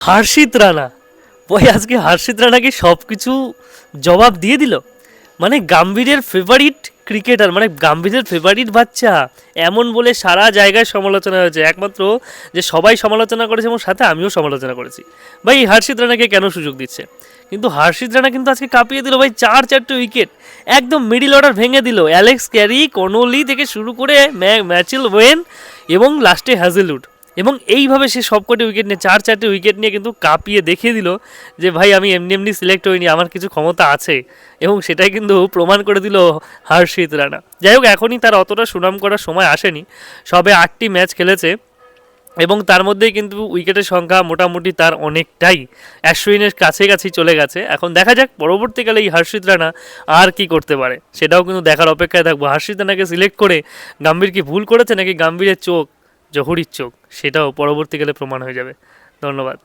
হর্ষিত রানা, ওই আজকে হর্ষিত রানা কি সব কিছু জবাব দিয়ে দিল। মানে গাম্ভীরের ফেভারিট ক্রিকেটার, মানে গাম্ভীরের ফেভারিট বাচ্চা, এমন বলে সারা জায়গায় সমালোচনা হয়েছে। একমাত্র যে সবাই সমালোচনা করেছে এবং সাথে আমিও সমালোচনা করেছি, ভাই হর্ষিত রানাকে কেন সুযোগ দিচ্ছে। কিন্তু হর্ষিত রানা কিন্তু আজকে কাঁপিয়ে দিল ভাই, 4-4টে উইকেট, একদম মিডিল অর্ডার ভেঙে দিল। অ্যালেক্স ক্যারি, কনোলি থেকে শুরু করে ম্যাচেল ওয়েন এবং লাস্টে হ্যাজেলউড, এবং এইভাবে সে সবকটি উইকেট নিয়ে 4-4টে উইকেট নিয়ে কিন্তু কাঁপিয়ে দেখিয়ে দিল যে ভাই আমি এমনি এমনি সিলেক্ট হইনি, আমার কিছু ক্ষমতা আছে। এবং সেটাই কিন্তু প্রমাণ করে দিল হর্ষিত রানা। যাই হোক, এখনই তার অতটা সুনাম করার সময় আসেনি, সবে 8টি ম্যাচ খেলেছে এবং তার মধ্যেই কিন্তু উইকেটের সংখ্যা মোটামুটি তার অনেকটাই অ্যাশ্বিনের কাছাকাছি চলে গেছে। এখন দেখা যাক পরবর্তীকালে এই হর্ষিত রানা আর কি করতে পারে, সেটাও কিন্তু দেখার অপেক্ষায় থাকবো। হর্ষিত রানাকে সিলেক্ট করে গাম্ভীর কি ভুল করেছে, নাকি গাম্ভীরের চোখ জহুরির চোখ, সেটাও পরবর্তীকালে প্রমাণ হয়ে যাবে। ধন্যবাদ।